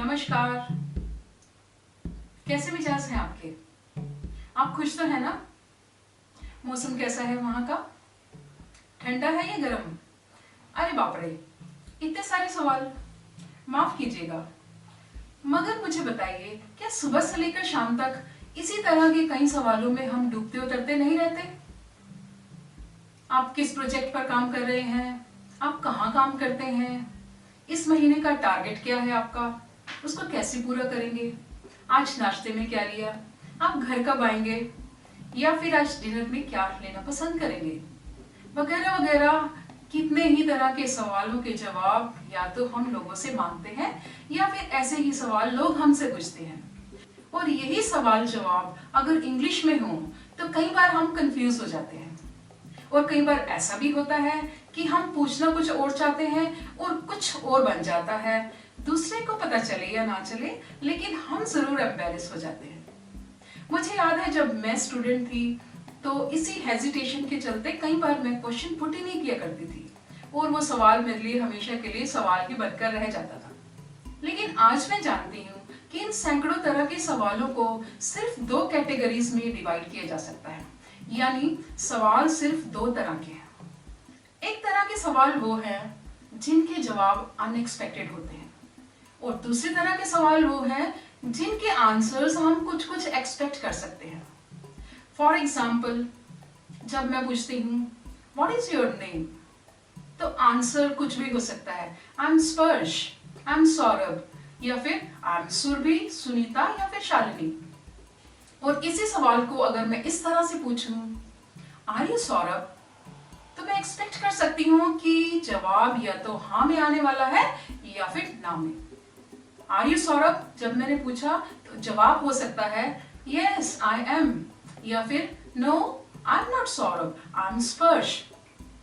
नमस्कार। कैसे मिजाज हैं आपके? आप खुश तो है ना? मौसम कैसा है वहां का? ठंडा है या गर्म? अरे बाप रे, इतने सारे सवाल। माफ कीजिएगा, मगर मुझे बताइए, क्या सुबह से लेकर शाम तक इसी तरह के कई सवालों में हम डूबते उतरते नहीं रहते? आप किस प्रोजेक्ट पर काम कर रहे हैं? आप कहाँ काम करते हैं? इस महीने का टारगेट क्या है आपका? उसको कैसे पूरा करेंगे? आज नाश्ते में क्या लिया? आप घर कब आएंगे? या फिर आज डिनर में क्या लेना पसंद करेंगे? वगैरह वगैरह कितने ही तरह के सवालों के जवाब या तो हम लोगों से मांगते हैं या फिर ऐसे ही सवाल लोग हमसे पूछते हैं। और यही सवाल जवाब अगर इंग्लिश में हो तो कई बार हम कंफ्यूज हो जाते हैं। और कई बार ऐसा भी होता है कि हम पूछना कुछ और चाहते हैं और कुछ और बन जाता है। दूसरे को पता चले या ना चले, लेकिन हम जरूर एम्बैरेस हो जाते हैं। मुझे याद है जब मैं स्टूडेंट थी तो इसी हेजिटेशन के चलते कई बार मैं क्वेश्चन पुट ही नहीं किया करती थी और वो सवाल मेरे लिए हमेशा के लिए सवाल ही बनकर रह जाता था। लेकिन आज मैं जानती हूँ कि इन सैकड़ों तरह के सवालों को सिर्फ दो कैटेगरीज में डिवाइड किया जा सकता है। यानी सवाल सिर्फ दो तरह के हैं। एक तरह के सवाल वो हैं जिनके जवाब अनएक्सपेक्टेड होते हैं और दूसरी तरह के सवाल वो हैं जिनके आंसर्स हम कुछ कुछ एक्सपेक्ट कर सकते हैं। फॉर एग्जाम्पल, जब मैं पूछती हूँ व्हाट इज योर नेम, तो आंसर कुछ भी हो सकता है। आई एम स्पर्श, आई एम सौरभ, या फिर आई एम सुरभि, सुनीता या फिर शालिनी। और इसी सवाल को अगर मैं इस तरह से पूछूं आर यू सौरभ, तो मैं एक्सपेक्ट कर सकती हूँ कि जवाब या तो हाँ में आने वाला है या फिर ना में। आर यू सौरभ जब मैंने पूछा तो जवाब हो सकता है यस आई एम, या फिर no I am not Saurabh, I am Sparsh.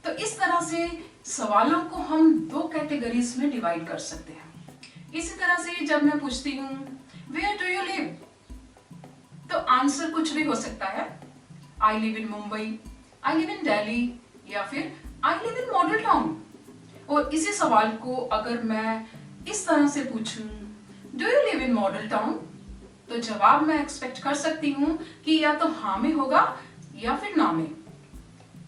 तो इस तरह से सवालों को हम दो कैटेगरीज में डिवाइड कर सकते हैं। इसी तरह से जब मैं पूछती हूँ वेयर डू यू लिव, तो आंसर कुछ भी हो सकता है। I live in Mumbai, I live in Delhi, या फिर I live in model town. और इसी सवाल को अगर मैं इस तरह से पूछूं do you live in model town, तो जवाब मैं एक्सपेक्ट कर सकती हूँ कि या तो हाँ में होगा या फिर ना में।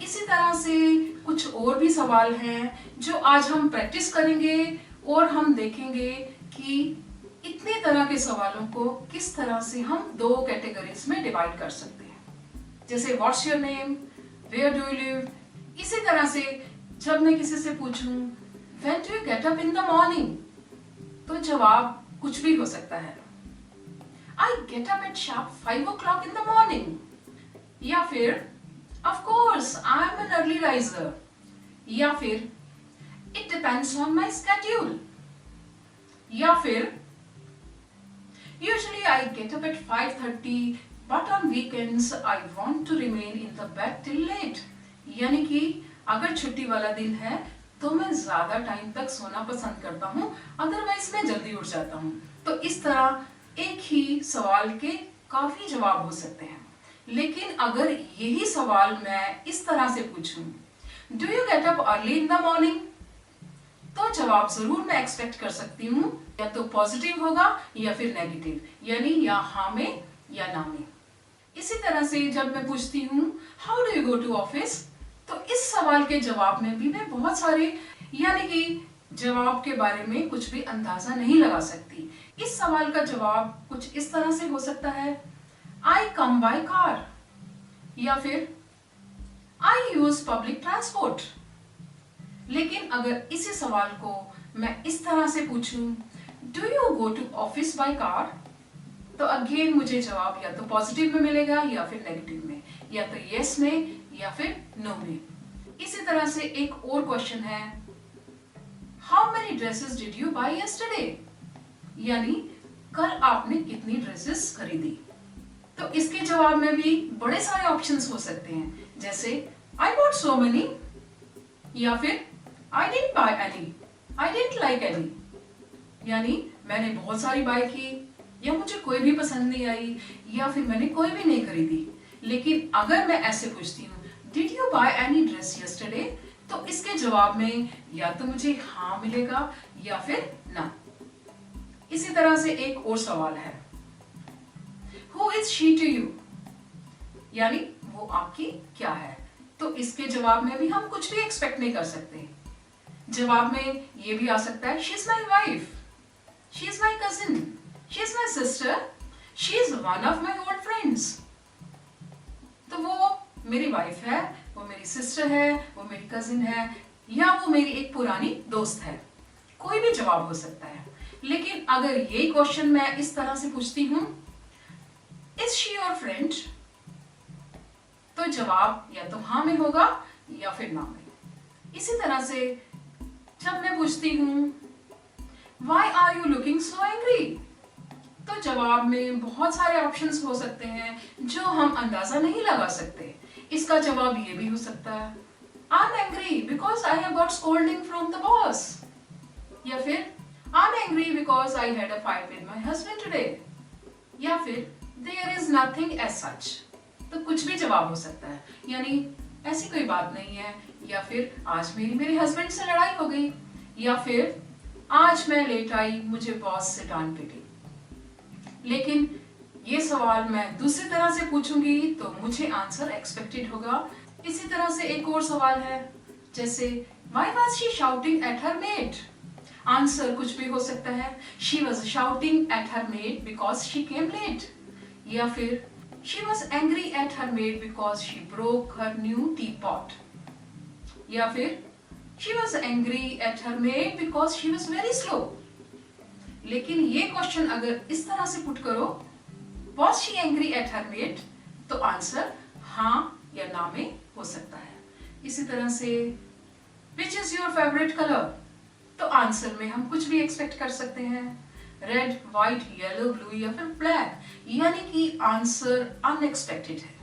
इसी तरह से कुछ और भी सवाल हैं जो आज हम प्रैक्टिस करेंगे और हम देखेंगे कि इतने तरह के सवालों को किस तरह से हम दो कैटेगरीज में डिवाइड कर सकते हैं। जैसे what's your name, where do you live. इसी तरह से जब मैं किसी से पूछूं when do you get up in the morning, तो जवाब कुछ भी हो सकता है। I get up at sharp 5 o'clock in the morning, या फिर of course I am an early riser, या फिर it depends on my schedule, या फिर usually I get up at 5:30 but on weekends I want to remain in the bed till late। यानी कि अगर छुट्टी वाला दिन है तो मैं ज्यादा टाइम तक सोना पसंद करता हूँ, अदरवाइज मैं जल्दी उठ जाता हूँ। तो इस तरह एक ही सवाल के काफी जवाब हो सकते हैं। लेकिन अगर यही सवाल मैं इस तरह से पूछूं do you get up early in the morning, तो जवाब जरूर मैं एक्सपेक्ट कर सकती हूँ या तो पॉजिटिव होगा या फिर नेगेटिव, यानी या हाँ में या ना में। इसी तरह से जब मैं पूछती हूँ how do you go to office, तो इस सवाल के जवाब में भी मैं बहुत सारे यानी कि जवाब के बारे में कुछ भी अंदाजा नहीं लगा सकती। इस सवाल का जवाब कुछ इस तरह से हो सकता है आई कम बाय कार, या फिर आई यूज पब्लिक ट्रांसपोर्ट। लेकिन अगर इसी सवाल को मैं इस तरह से पूछूं do you go to office by car, तो अगेन मुझे जवाब या तो पॉजिटिव में मिलेगा या फिर नेगेटिव में, या तो यस में या फिर नो में। इसी तरह से एक और क्वेश्चन है how many dresses did you buy yesterday, यानी कल आपने कितनी ड्रेसेस खरीदी। तो इसके जवाब में भी बड़े सारे ऑप्शंस हो सकते हैं, जैसे आई बॉट सो मेनी, या फिर I didn't buy any, I didn't like any, यानी मैंने बहुत सारी बाय की, या मुझे कोई भी पसंद नहीं आई, या फिर मैंने कोई भी नहीं खरीदी। लेकिन अगर मैं ऐसे पूछती हूँ Did you buy any dress yesterday, तो इसके जवाब में या तो मुझे हाँ मिलेगा या फिर ना। इसी तरह से एक और सवाल है, Who is she to you? यानी वो आपकी क्या है। तो इसके जवाब में भी हम कुछ भी एक्सपेक्ट नहीं कर सकते। जवाब में ये भी आ सकता है, She is my wife, She is my cousin, She is my sister, She is one of my old friends। तो वो मेरी वाइफ है, वो मेरी सिस्टर है, वो मेरी कजिन है, या वो मेरी एक पुरानी दोस्त है। कोई भी जवाब हो सकता है। लेकिन अगर ये क्वेश्चन मैं इस तरह से पूछती हूँ, Is she your friend? तो जवाब या तो हाँ में होगा या फिर ना में। इसी तरह से जब मैं पूछती हूँ Why are you looking so angry? तो जवाब में बहुत सारे ऑप्शंस हो सकते हैं जो हम अंदाजा नहीं लगा सकते। इसका जवाब ये भी हो सकता है, I'm angry because I have got scolding from the boss। या फिर I'm angry because I had a fight with my husband today। या फिर There is nothing as such। तो कुछ भी जवाब हो सकता है, यानी ऐसी कोई बात नहीं है, या फिर आज मेरे हस्बैंड से लड़ाई हो गई, या फिर आज मैं लेट आई, मुझे बॉस से डांट पीटी। लेकिन ये सवाल मैं दूसरी तरह से पूछूंगी तो मुझे आंसर एक्सपेक्टेड होगा। इसी तरह से एक और सवाल है, जैसे Why was she shouting at her maid? Answer कुछ भी हो सकता है, She was shouting at her maid because she came late। या फिर She was angry at her maid because she broke her new teapot। या फिर She was angry at her maid because she was very slow। लेकिन ये question अगर इस तरह से पुट करो, Was she angry at her maid? तो आंसर हाँ या ना में हो सकता है। इसी तरह से Which is your favorite color? तो आंसर में हम कुछ भी एक्सपेक्ट कर सकते हैं, रेड, व्हाइट, येलो, ब्लू या फिर ब्लैक, यानी कि आंसर अनएक्सपेक्टेड है।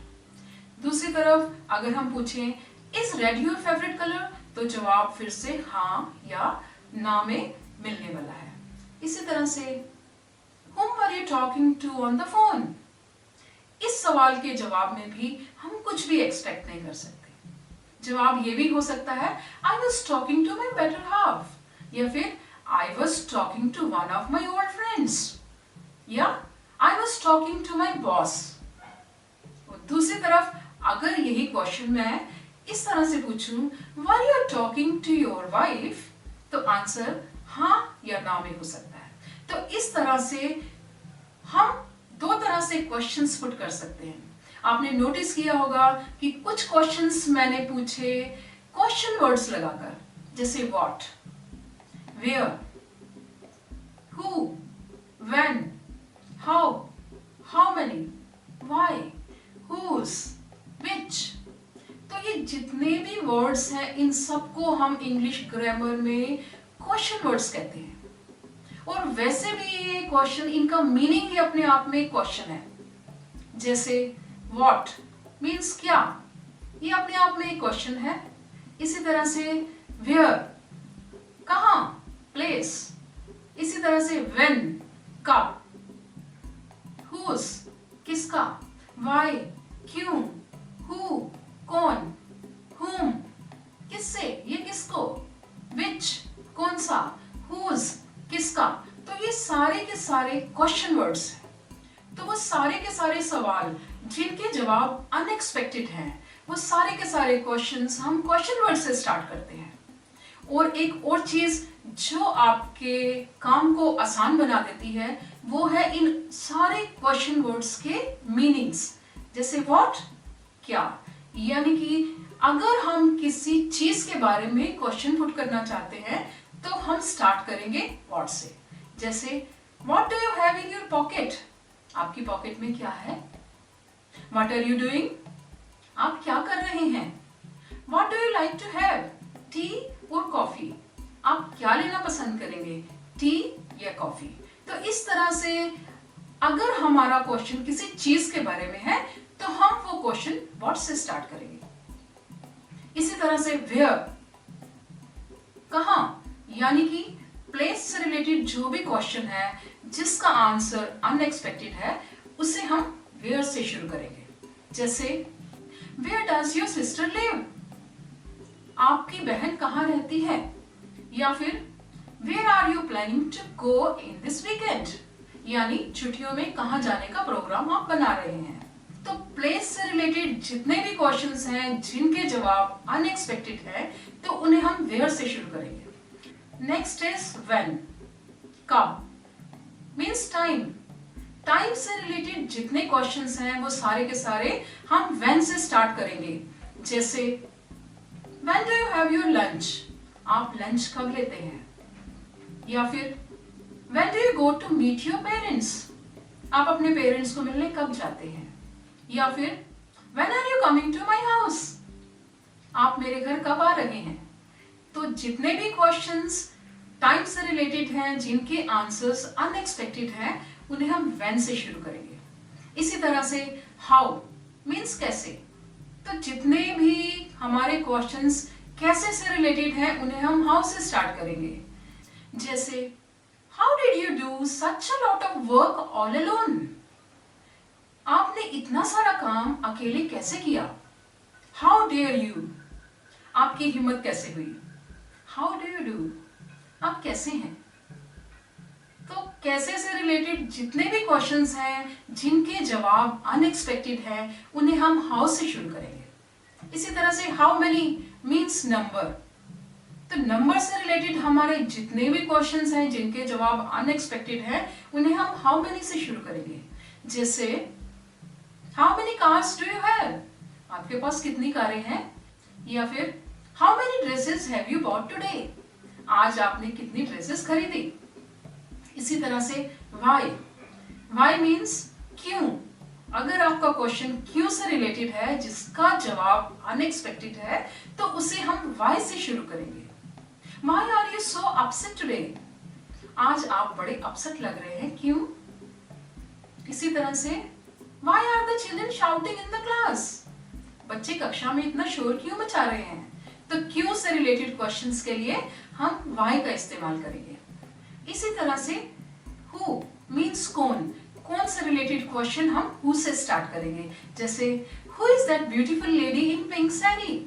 दूसरी तरफ अगर हम पूछें is read your favourite colour, तो जवाब फिर से हाँ या ना में मिलने वाला है। इसी तरह से whom were you talking to on the phone? इस सवाल के जवाब में भी हम कुछ भी एक्सपेक्ट नहीं कर सकते। जवाब ये भी हो सकता है I was talking to my better half, या फिर I was talking to one of my old friends, या I was talking to my boss। और दूसरी तरफ अगर यही क्वेश्चन मैं इस तरह से पूछूं Were you talking to your wife? तो आंसर हाँ या ना में हो सकता है। तो इस तरह से हम दो तरह से क्वेश्चंस पुट कर सकते हैं। आपने नोटिस किया होगा कि कुछ क्वेश्चंस मैंने पूछे क्वेश्चन वर्ड्स लगाकर, जैसे what, where, who, when, how many, why, whose, which। तो ये जितने भी वर्ड्स हैं इन सबको हम इंग्लिश ग्रामर में क्वेश्चन वर्ड्स कहते हैं। और वैसे भी ये क्वेश्चन, इनका मीनिंग ही अपने आप में क्वेश्चन है। जैसे what मीन्स क्या, ये अपने आप में एक क्वेश्चन है। इसी तरह से where कहाँ, प्लेस। इसी तरह से when कब, whose किसका, why क्यों, who कौन, whom किससे, ये किसको, which कौन सा, whose किसका। तो ये सारे के सारे क्वेश्चन वर्ड्स हैं। तो वो सारे के सारे सवाल जिनके जवाब अनएक्सपेक्टेड हैं, वो सारे के सारे क्वेश्चंस हम क्वेश्चन वर्ड से स्टार्ट करते हैं। और एक और चीज जो आपके काम को आसान बना देती है वो है इन सारे क्वेश्चन वर्ड्स के मीनिंग्स। जैसे व्हाट क्या, यानी कि अगर हम किसी चीज के बारे में क्वेश्चन पुट करना चाहते हैं तो हम स्टार्ट करेंगे व्हाट से। जैसे what do you have in your pocket, आपकी पॉकेट में क्या है। व्हाट आर यू डूइंग, आप क्या कर रहे हैं। What do you like to have, tea और कॉफी, आप क्या लेना पसंद करेंगे, टी या कॉफी। तो इस तरह से अगर हमारा क्वेश्चन किसी चीज के बारे में है तो हम वो क्वेश्चन व्हाट से स्टार्ट करेंगे। इसी तरह से वेयर कहाँ, यानी कि प्लेस से रिलेटेड जो भी क्वेश्चन है जिसका आंसर अनएक्सपेक्टेड है उसे हम वेयर से शुरू करेंगे। जैसे where does your sister live, आपकी बहन कहाँ रहती है। या फिर where are you planning to go in this weekend, यानी छुट्टियों में कहाँ जाने का प्रोग्राम आप बना रहे हैं। तो प्लेस से रिलेटेड जितने भी क्वेश्चंस हैं जिनके जवाब अनएक्सपेक्टेड है, तो उन्हें हम वेयर से शुरू करेंगे। नेक्स्ट इज व्हेन, कब मीन्स टाइम। टाइम से रिलेटेड जितने क्वेश्चंस हैं वो सारे के सारे हम व्हेन से स्टार्ट करेंगे। जैसे when do you have your lunch, आप लंच कब लेते हैं। या फिर when do you go to meet your parents, आप अपने पेरेंट्स को मिलने कब जाते हैं। या फिर when are you coming to my house, आप मेरे घर कब आ रहे हैं। तो जितने भी क्वेश्चंस टाइम से रिलेटेड हैं जिनके आंसर्स अनएक्सपेक्टेड हैं, उन्हें हम व्हेन से शुरू करेंगे। इसी तरह से हाउ मीन्स कैसे। तो जितने भी हमारे क्वेश्चंस कैसे से रिलेटेड हैं उन्हें हम हाउ से स्टार्ट करेंगे। जैसे how did you do such a lot of work all alone, आपने इतना सारा काम अकेले कैसे किया। हाउ डेयर यू, आपकी हिम्मत कैसे हुई। हाउ डू यू डू, आप कैसे हैं। तो कैसे से रिलेटेड जितने भी क्वेश्चंस हैं जिनके जवाब अनएक्सपेक्टेड हैं, उन्हें हम हाउ से शुरू करेंगे। इसी तरह से हाउ मेनी मीन्स नंबर। तो नंबर से रिलेटेड हमारे जितने भी क्वेश्चंस हैं जिनके जवाब अनएक्सपेक्टेड हैं, उन्हें हम हाउ मेनी से शुरू करेंगे। जैसे how many cars do you have, आपके पास कितनी कारें हैं। या फिर how many dresses have you bought today, आज आपने कितनी ड्रेसेस खरीदी। इसी तरह से वाई, वाई मीन्स क्यों। अगर आपका क्वेश्चन क्यों से रिलेटेड है जिसका जवाब अनएक्सपेक्टेड है, तो उसे हम वाई से शुरू करेंगे। Why are you so upset today, आज आप बड़े अपसेट लग रहे हैं, क्यों। इसी तरह से why are the children shouting in the class, बच्चे कक्षा में इतना शोर क्यों मचा रहे हैं। तो क्यों से रिलेटेड क्वेश्चंस के लिए हम वाई का इस्तेमाल करेंगे। इसी तरह से हु मीन्स कौन, कौन से रिलेटेड क्वेश्चन हम हु से स्टार्ट करेंगे। जैसे who is that beautiful lady in pink sari,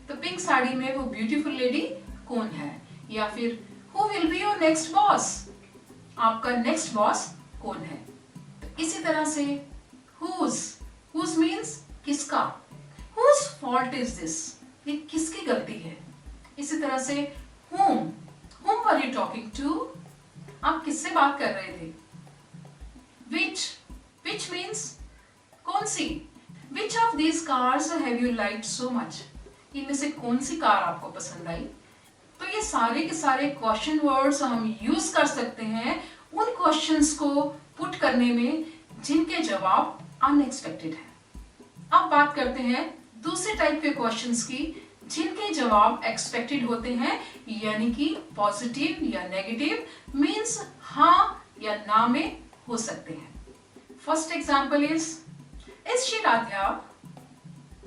तो पिंक साड़ी में वो ब्यूटीफुल लेडी कौन है। या फिर who will be your next boss, आपका नेक्स्ट बॉस कौन है। तो इसी तरह से हुज, हुज मीन्स किसका। हुज फॉल्ट इज दिस, ये किसकी गलती है। इसी तरह से whom were you talking to, आप किससे बात कर रहे थे। which means कौन सी। which of these cars have you liked so much, इनमें से कौन सी कार आपको पसंद आई। तो ये सारे के सारे क्वेश्चन वर्ड्स हम यूज कर सकते हैं उन क्वेश्चंस को पुट करने में जिनके जवाब अनएक्सपेक्टेड है। अब बात करते हैं दूसरे टाइप के क्वेश्चंस की जिनके जवाब एक्सपेक्टेड होते हैं, यानी कि पॉजिटिव या नेगेटिव मीन्स हाँ या ना में हो सकते हैं। First example is she Radhya,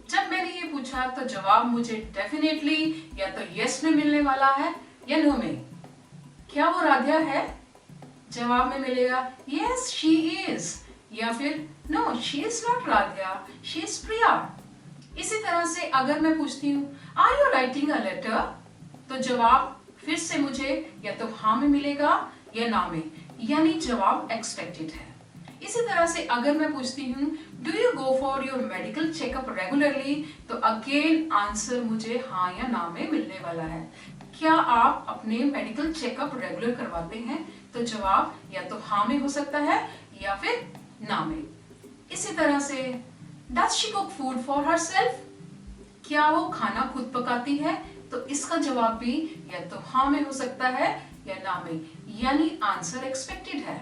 जब मैंने ये पूछा तो जवाब मुझे डेफिनेटली या तो यस में मिलने वाला है या नो में। क्या वो राध्या है, जवाब में मिलेगा यस शी इज, या फिर no she is not Radhya, she is Priya. इसी तरह से अगर मैं पूछती हूँ are you writing a letter, तो जवाब फिर से मुझे या तो हाँ में मिलेगा या ना में, यानी जवाब एक्सपेक्टेड है। इसी तरह से अगर मैं पूछती हूँ do you go for your medical checkup regularly, तो अगेन आंसर मुझे हाँ या ना में मिलने वाला है। क्या आप अपने मेडिकल चेकअप रेगुलर करवाते हैं, तो जवाब या तो हाँ में हो सकता है या फिर ना में। इसी तरह से Does she cook food for herself? क्या वो खाना खुद पकाती है, तो इसका जवाब भी या तो हाँ में हो सकता है या ना में, यानी आंसर एक्सपेक्टेड है।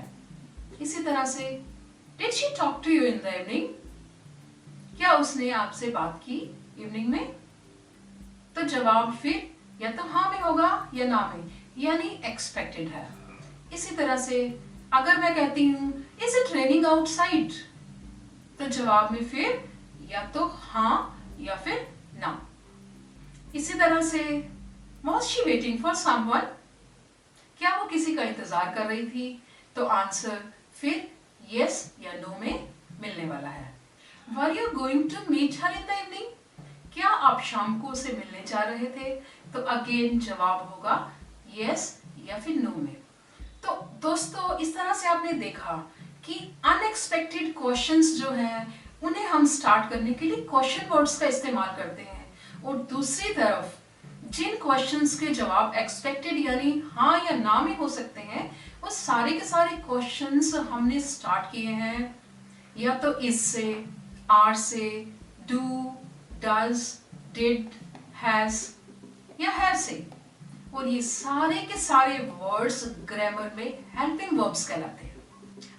इसी तरह से Did she talk to you in the evening? क्या उसने आपसे बात की इवनिंग में, तो जवाब फिर या तो हाँ में होगा या ना में, यानी एक्सपेक्टेड है। इसी तरह से अगर मैं कहती हूँ Is it raining outside? तो जवाब में फिर या तो हाँ या फिर ना। इसी तरह से Was she waiting for someone? क्या वो किसी का इंतजार कर रही थी, तो आंसर फिर yes या no में मिलने वाला है। Were you going to meet her in the evening? क्या आप शाम को उसे मिलने जा रहे थे, तो अगेन जवाब होगा yes या फिर नो में। तो दोस्तों इस तरह से आपने देखा कि अनएक्सपेक्टेड क्वेश्चंस जो हैं उन्हें हम स्टार्ट करने के लिए क्वेश्चन वर्ड्स का इस्तेमाल करते हैं, और दूसरी तरफ जिन क्वेश्चंस के जवाब एक्सपेक्टेड यानी हाँ या ना में हो सकते हैं, वो सारे के सारे क्वेश्चंस हमने स्टार्ट किए हैं या तो इससे, आर से, डू, डज, डिड, हैज या हैव से। और ये सारे के सारे वर्ड्स ग्रामर में हेल्पिंग वर्ब्स कहलाते हैं।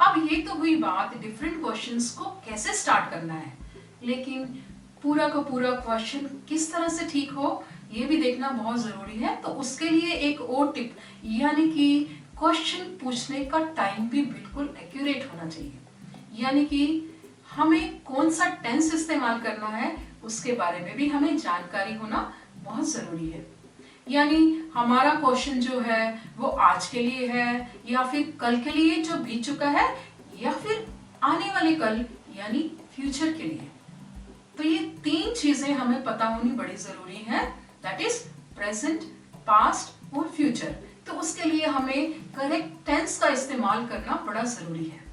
अब ये तो हुई बात डिफरेंट क्वेश्चंस को कैसे स्टार्ट करना है, लेकिन पूरा का पूरा क्वेश्चन किस तरह से ठीक हो ये भी देखना बहुत जरूरी है। तो उसके लिए एक और टिप, यानी कि क्वेश्चन पूछने का टाइम भी बिल्कुल एक्यूरेट होना चाहिए, यानी कि हमें कौन सा टेंस इस्तेमाल करना है उसके बारे में भी हमें जानकारी होना बहुत जरूरी है। यानी हमारा क्वेश्चन जो है वो आज के लिए है या फिर कल के लिए जो बीत चुका है, या फिर आने वाले कल यानी फ्यूचर के लिए। तो ये तीन चीजें हमें पता होनी बड़ी जरूरी है, दैट इज प्रेजेंट, पास्ट और फ्यूचर। तो उसके लिए हमें करेक्ट टेंस का इस्तेमाल करना बड़ा जरूरी है।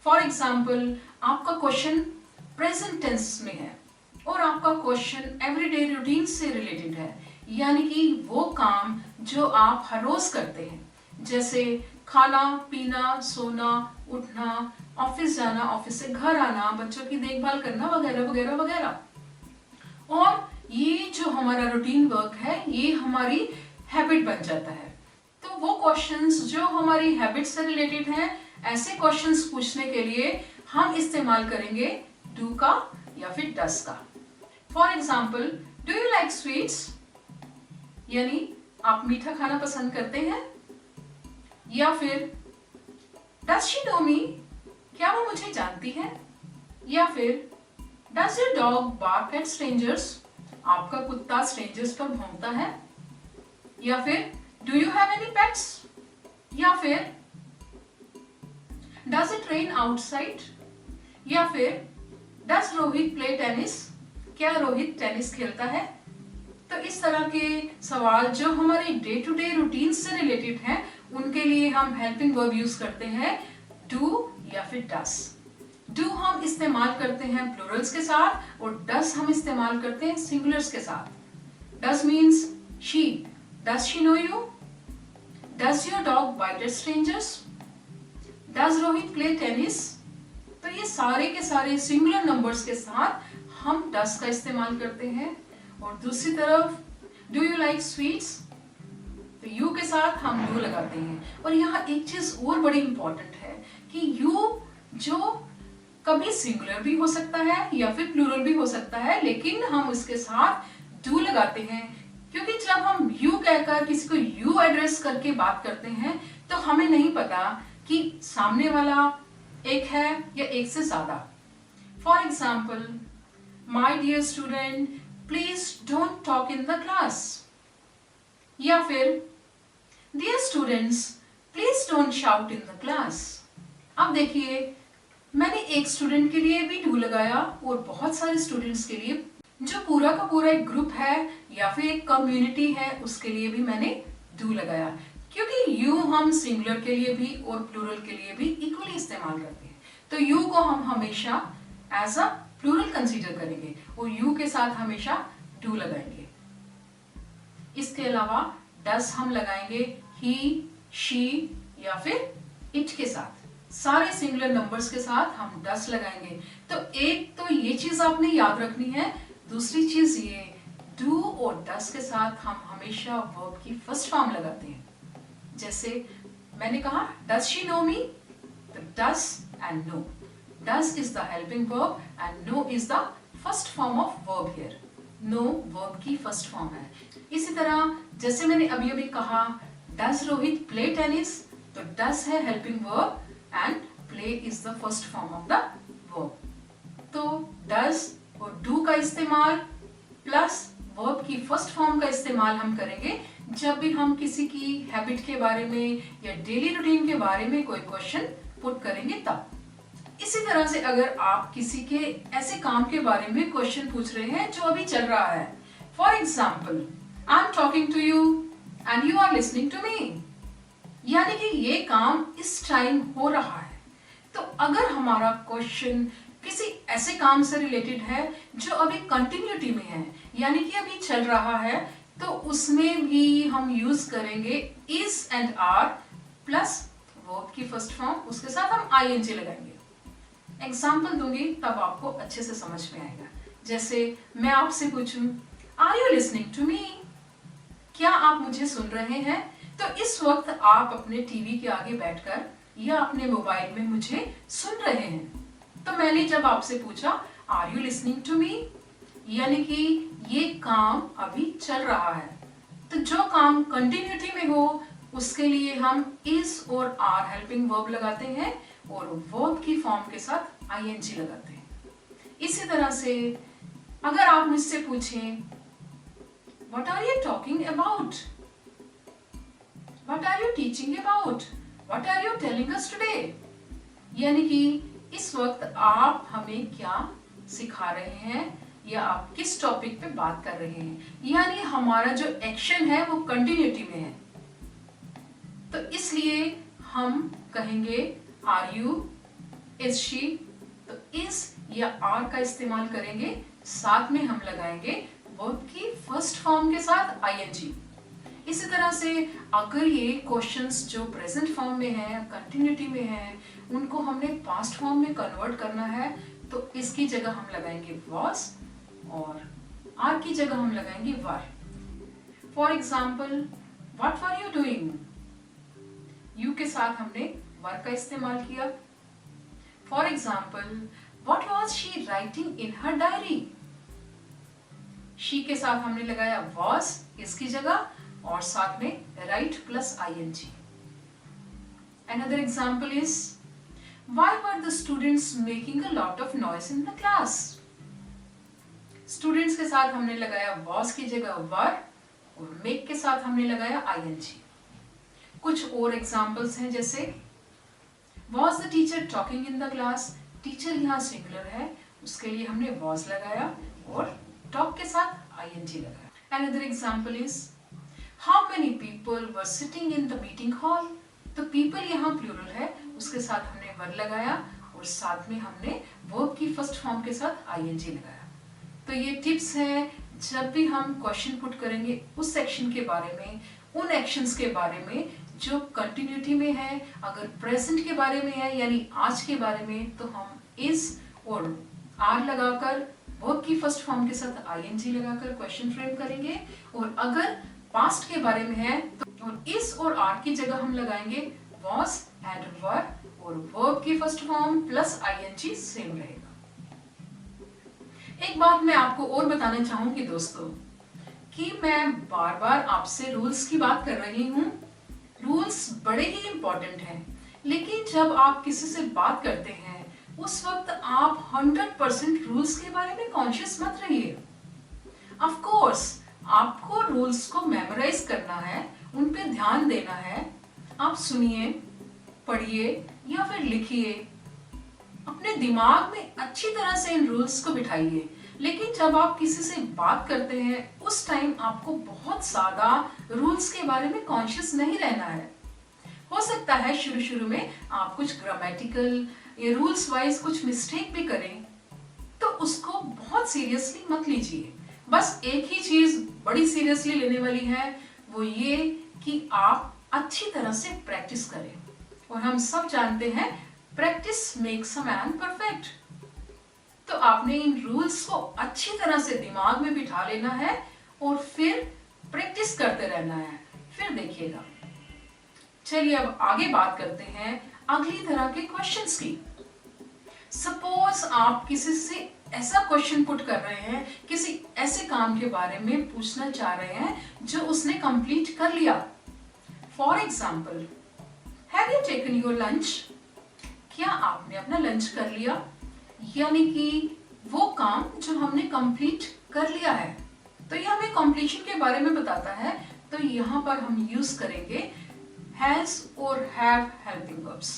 फॉर एग्जाम्पल आपका क्वेश्चन प्रेजेंट टेंस में है और आपका क्वेश्चन एवरीडे रूटीन से रिलेटेड है, यानी कि वो काम जो आप हर रोज करते हैं, जैसे खाना पीना, सोना, उठना, ऑफिस जाना, ऑफिस से घर आना, बच्चों की देखभाल करना वगैरह वगैरह वगैरह। और ये जो हमारा रूटीन वर्क है ये हमारी हैबिट बन जाता है। तो वो क्वेश्चंस जो हमारी हैबिट से रिलेटेड हैं, ऐसे क्वेश्चंस पूछने के लिए हम इस्तेमाल करेंगे डू का या फिर डस का। For example, do you like sweets, यानी आप मीठा खाना पसंद करते हैं, या फिर डज शी नो मी, क्या वो मुझे जानती है, या फिर does your dog bark at strangers, आपका कुत्ता स्ट्रेंजर्स पर भौंकता है, या फिर do you have any pets, या फिर डज इट रेन आउटसाइड, या फिर डज रोहित प्ले टेनिस, क्या रोहित टेनिस खेलता है। तो इस तरह के सवाल जो हमारे डे टू डे रूटीन से रिलेटेड हैं उनके लिए हम हेल्पिंग वर्ब यूज करते हैं डू या फिर डस। डू हम इस्तेमाल करते हैं प्लूरल्स के साथ और डस हम इस्तेमाल करते हैं सिंगुलर्स के साथ। Does means she, does she know you, does your dog bite at strangers, does Rohit play tennis. तो ये सारे के सारे सिंगुलर नंबर्स के साथ हम डस का इस्तेमाल करते हैं। और दूसरी तरफ डू यू लाइक स्वीट्स, तो यू के साथ हम डू लगाते हैं। और यहाँ एक चीज और बड़ी इंपॉर्टेंट है कि यू जो कभी सिंगुलर भी हो सकता है या फिर प्लूरल भी हो सकता है, लेकिन हम उसके साथ डू लगाते हैं क्योंकि जब हम यू कहकर किसी को यू एड्रेस करके बात करते हैं तो हमें नहीं पता कि सामने वाला एक है या एक से ज्यादा। For example, my dear student please don't talk in the class, या फिर dear students please don't shout in the class. अब देखिए, मैंने एक स्टूडेंट के लिए भी डू लगाया और बहुत सारे स्टूडेंट्स के लिए, जो पूरा का पूरा एक ग्रुप है या फिर एक कम्युनिटी है, उसके लिए भी मैंने डू लगाया, क्योंकि यू हम सिंगुलर के लिए भी और प्लूरल के लिए भी इक्वली इस्तेमाल करते हैं। तो यू को हम हमेशा एज अ प्लूरल कंसीडर करेंगे और यू के साथ हमेशा डू लगाएंगे। इसके अलावा डस हम लगाएंगे ही, शी या फिर इट के साथ। सारे सिंगुलर नंबर्स के साथ हम डस लगाएंगे। तो एक तो ये चीज आपने याद रखनी है, दूसरी चीज ये डू और डस के साथ हम हमेशा वर्ब की फर्स्ट फॉर्म लगाते हैं। जैसे मैंने कहा डज शी नो मी, तो does and know. Does is the helping verb and know is the first form of verb here. Know verb की फर्स्ट फॉर्म है। इसी तरह जैसे मैंने अभी अभी कहा डज रोहित प्ले टेनिस, तो डस है helping verb and play is the first form of the verb. तो डज और डू का इस्तेमाल प्लस वर्ब की फर्स्ट फॉर्म का इस्तेमाल हम करेंगे जब भी हम किसी की हैबिट के बारे में या डेली रूटीन के बारे में कोई क्वेश्चन पुट करेंगे तब। इसी तरह से अगर आप किसी के ऐसे काम के बारे में क्वेश्चन पूछ रहे हैं जो अभी चल रहा है, for example I am talking to you and you are listening to me। यानी कि ये काम इस टाइम हो रहा है। तो अगर हमारा क्वेश्चन किसी ऐसे काम से रिलेटेड है जो अभी कंटिन्यूटी में है, यानी कि अभी चल रहा है, तो उसमें भी हम यूज करेंगे is and are plus verb की फर्स्ट फॉर्म, उसके साथ हम आईएनजी लगाएंगे। एग्जाम्पल दूंगी तब आपको अच्छे से समझ में आएगा। जैसे मैं आपसे पूछूं, are you listening to me? क्या आप मुझे सुन रहे हैं? तो इस वक्त आप अपने टीवी के आगे बैठकर या अपने मोबाइल में मुझे सुन रहे हैं। तो मैंने जब आपसे पूछा are you listening to me, यानी कि ये काम अभी चल रहा है। तो जो काम कंटिन्यूटी में हो उसके लिए हम इज और आर हेल्पिंग वर्ब लगाते हैं और वर्ब की फॉर्म के साथ आईएनजी लगाते हैं। इसी तरह से अगर आप मुझसे पूछें what are you talking about, what are you teaching about, what are you telling us today, यानी कि इस वक्त आप हमें क्या सिखा रहे हैं या आप किस टॉपिक पे बात कर रहे हैं, यानी हमारा जो एक्शन है वो कंटिन्यूटी में है। तो इसलिए हम कहेंगे आर यू, इज शी, तो इज या आर का इस्तेमाल करेंगे, साथ में हम लगाएंगे वर्ब की फर्स्ट फॉर्म के साथ आईएनजी। इसी तरह से अगर ये क्वेश्चंस जो प्रेजेंट फॉर्म में है, कंटिन्यूटी में है, उनको हमने पास्ट फॉर्म में कन्वर्ट करना है, तो इसकी जगह हम लगाएंगे was और आर की जगह हम लगाएंगे were। For example what were you doing, you के साथ हमने वर का इस्तेमाल किया। For example what was she writing in her diary, she के साथ हमने लगाया was इसकी जगह और साथ में right plus ING. Another example is why were the students making a lot of noise in the class, students के साथ हमने लगाया was की जगह were और make के साथ हमने लगाया आईएनजी। कुछ और एग्जाम्पल्स हैं, जैसे was the teacher talking in the class, teacher यहाँ सिंगुलर है, उसके लिए हमने was लगाया और talk के साथ आईएनजी लगाया। Another example is how many people were sitting in the meeting hall, तो people यहाँ प्लूरल है, उसके साथ हमने वर लगाया और साथ में हमने वर्ब की फर्स्ट फॉर्म के साथ आईएनजी लगाया। तो ये टिप्स हैं जब भी हम क्वेश्चन पुट करेंगे उस सेक्शन के बारे में, उन एक्शंस के बारे में जो कंटिन्यूटी में है। अगर प्रेजेंट के बारे में है यानी आज के बारे में, तो हम इज और आर लगाकर वर्ब की फर्स्ट फॉर्म के साथ आईएनजी लगाकर क्वेश्चन फ्रेम करेंगे। और अगर पास्ट के बारे में है तो और इस और आर की जगह हम लगाएंगे was एंड were और वर्ब की first form plus ING same रहेगा। एक बात मैं आपको और बताना चाहूंगी दोस्तों कि मैं बार बार आपसे रूल्स की बात कर रही हूँ। रूल्स बड़े ही इंपॉर्टेंट हैं, लेकिन जब आप किसी से बात करते हैं उस वक्त आप 100% रूल्स के बारे में कॉन्शियस मत रहिए। ऑफ कोर्स आपको रूल्स को मेमोराइज करना है, उन पे ध्यान देना है। आप सुनिए, पढ़िए या फिर लिखिए, अपने दिमाग में अच्छी तरह से इन रूल्स को बिठाइए। लेकिन जब आप किसी से बात करते हैं उस टाइम आपको बहुत ज्यादा रूल्स के बारे में कॉन्शियस नहीं रहना है। हो सकता है शुरू शुरू में आप कुछ ग्रामेटिकल या रूल्स वाइज कुछ मिस्टेक भी करें, तो उसको बहुत सीरियसली मत लीजिए। बस एक ही चीज बड़ी सीरियसली लेने वाली है, वो ये कि आप अच्छी तरह से प्रैक्टिस करें। और हम सब जानते हैं practice makes a man perfect. तो आपने इन रूल्स को अच्छी तरह से दिमाग में बिठा लेना है और फिर प्रैक्टिस करते रहना है, फिर देखिएगा। चलिए अब आगे बात करते हैं अगली तरह के क्वेश्चंस की। सपोज आप किसी से ऐसा क्वेश्चन पुट कर रहे हैं, किसी ऐसे काम के बारे में पूछना चाह रहे हैं जो उसने कंप्लीट कर लिया। For example, have you taken your lunch, क्या आपने अपना लंच कर लिया, यानी कि वो काम जो हमने कंप्लीट कर लिया है। तो ये हमें कंप्लीशन के बारे में बताता है। तो यहाँ पर हम यूज करेंगे हैज और हैव हेल्पिंग वर्ब्स।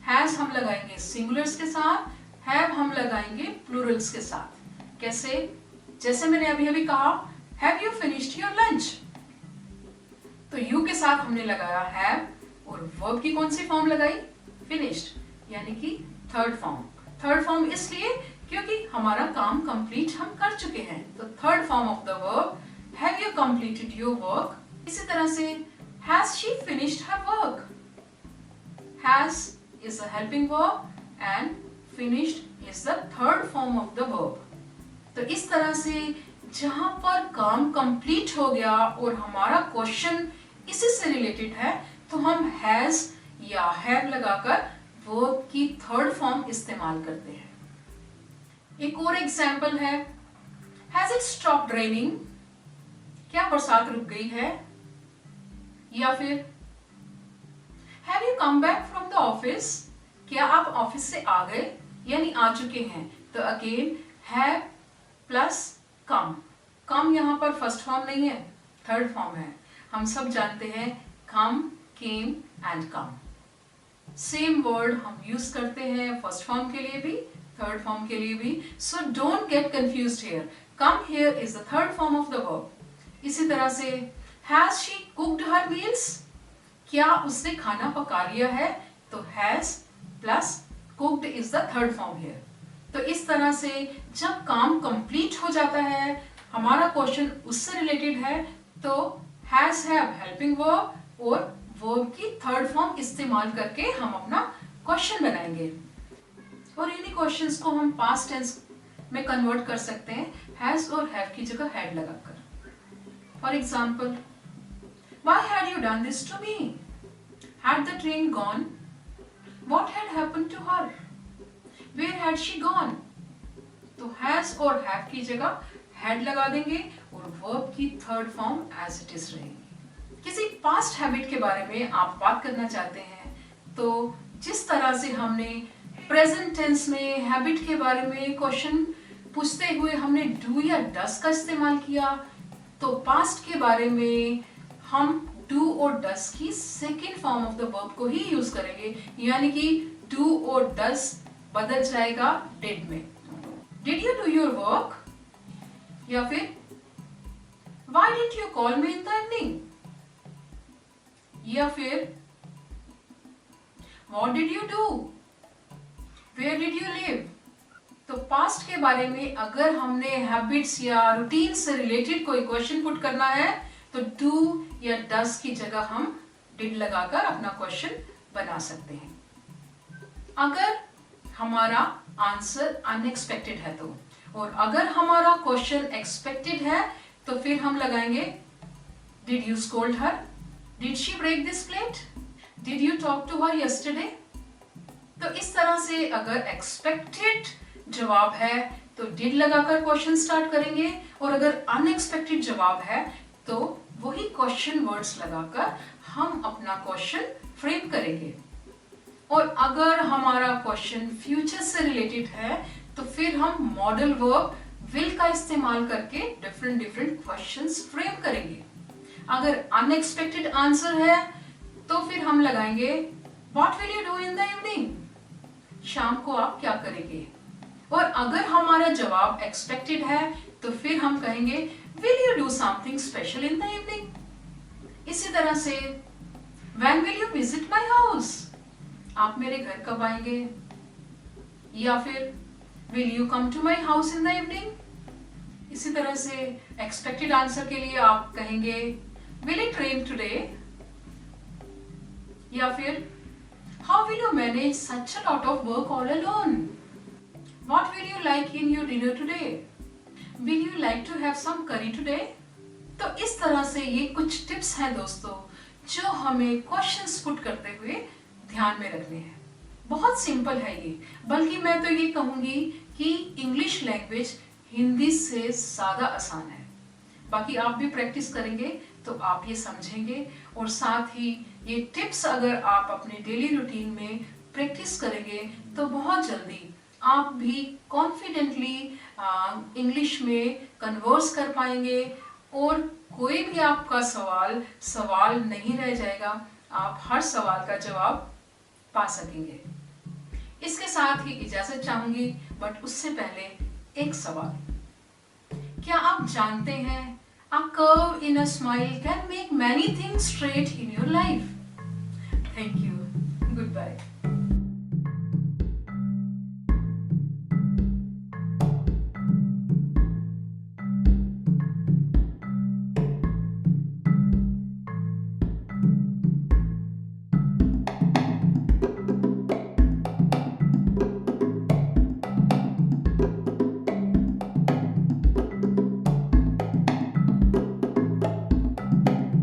हैज हम लगाएंगे सिंगुलर्स के साथ, हैव हम लगाएंगे प्लूरल्स के साथ। कैसे? जैसे मैंने अभी अभी कहा, have you finished your lunch, साथ हमने लगाया हैव और वर्ब की कौन सी फॉर्म लगाई? फिनिश्ड, यानी कि थर्ड फॉर्म। थर्ड फॉर्म इसलिए क्योंकि हमारा काम कंप्लीट हम कर चुके हैं, तो third form of the verb, have you completed your work. इसी तरह से has she finished her work. Has is a helping verb and finished is the third form of the verb. तो इस तरह से जहां पर काम कंप्लीट हो गया और हमारा क्वेश्चन इसी से रिलेटेड है, तो हम हैज या हैव लगाकर वर्ब की थर्ड फॉर्म इस्तेमाल करते हैं। एक और एग्जाम्पल है, हैज इट स्टॉप्ड रेनिंग? क्या बरसात रुक गई है? या फिर have you come back from the office? क्या आप ऑफिस से आ गए यानी आ चुके हैं? तो अगेन हैव प्लस कम। कम यहाँ पर फर्स्ट फॉर्म नहीं है, थर्ड फॉर्म है। हम सब जानते हैं come, came and come. Same word हम यूज करते हैं फर्स्ट फॉर्म के लिए भी, थर्ड फॉर्म के लिए भी। So don't get confused here. Come here is the third form of the verb. इसी तरह से has she cooked her meals? क्या उसने खाना पका लिया है? तो has plus cooked is the third form here. तो इस तरह से जब काम कंप्लीट हो जाता है, हमारा क्वेश्चन उससे रिलेटेड है, तो हैज हैव हेल्पिंग वर्ब और वर्ब की थर्ड फॉर्म इस्तेमाल करके हम अपना क्वेश्चन बनाएंगे। और इन्हीं क्वेश्चंस को हम पास्ट टेंस में कन्वर्ट कर सकते हैं हैज और हैव की जगह हैड लगाकर। For example, why had you done this to me? Had the train gone? What had happened to her? Where had she gone? तो has और have की जगह had लगा देंगे और verb की third form as it is रहेगी। किसी past habit के बारे में आप बात करना चाहते हैं, तो जिस तरह से हमने present tense में habit के बारे में क्वेश्चन पूछते हुए हमने do या does का इस्तेमाल किया, तो past के बारे में हम do और does की second form of the verb को ही यूज करेंगे, यानी कि do और does बदल जाएगा did में। Did you do your work? या फिर Why didn't you call me in the evening? या फिर What did you do? Where did you live? तो पास्ट के बारे में अगर हमने हैबिट्स या रूटीन से रिलेटेड कोई क्वेश्चन पुट करना है, तो डू या डस की जगह हम डिड लगाकर अपना क्वेश्चन बना सकते हैं। अगर हमारा आंसर अनएक्सपेक्टेड है तो, और अगर हमारा क्वेश्चन एक्सपेक्टेड है तो फिर हम लगाएंगे did you scold her? Did she break this plate? Did you talk to her yesterday? तो इस तरह से अगर एक्सपेक्टेड जवाब है तो डिड लगाकर क्वेश्चन स्टार्ट करेंगे, और अगर अनएक्सपेक्टेड जवाब है तो वही क्वेश्चन वर्ड्स लगाकर हम अपना क्वेश्चन फ्रेम करेंगे। और अगर हमारा क्वेश्चन फ्यूचर से रिलेटेड है तो फिर हम मॉडल वर्ब विल का इस्तेमाल करके डिफरेंट क्वेश्चंस फ्रेम करेंगे। अगर अनएक्सपेक्टेड आंसर है तो फिर हम लगाएंगे what will you do in the evening? शाम को आप क्या करेंगे? और अगर हमारा जवाब एक्सपेक्टेड है तो फिर हम कहेंगे will you do something special in the evening? इसी तरह से when will you visit my house? आप मेरे घर कब आएंगे? या फिर will you come to my house in the evening? इसी तरह से एक्सपेक्टेड आंसर के लिए आप कहेंगे विल इट रेन टुडे? या फिर how will you manage such a lot of work all alone? What will you like in your dinner today? Will you like to have some curry today? तो इस तरह से ये कुछ tips हैं दोस्तों, जो हमें क्वेश्चंस पुट करते हुए ध्यान में रखने हैं। बहुत सिंपल है ये, बल्कि मैं तो ये कहूंगी कि इंग्लिश लैंग्वेज हिंदी से ज्यादा आसान है। बाकी आप भी प्रैक्टिस करेंगे तो आप ये समझेंगे, और साथ ही ये टिप्स अगर आप अपने डेली रूटीन में प्रैक्टिस करेंगे तो बहुत जल्दी आप भी कॉन्फिडेंटली इंग्लिश में कन्वर्स कर पाएंगे, और कोई भी आपका सवाल नहीं रह जाएगा। आप हर सवाल का जवाब पा सकेंगे। इसके साथ ही इजाजत चाहूंगी, बट उससे पहले एक सवाल। क्या आप जानते हैं A curve in a smile can make many things straight in your life. Thank you. Goodbye.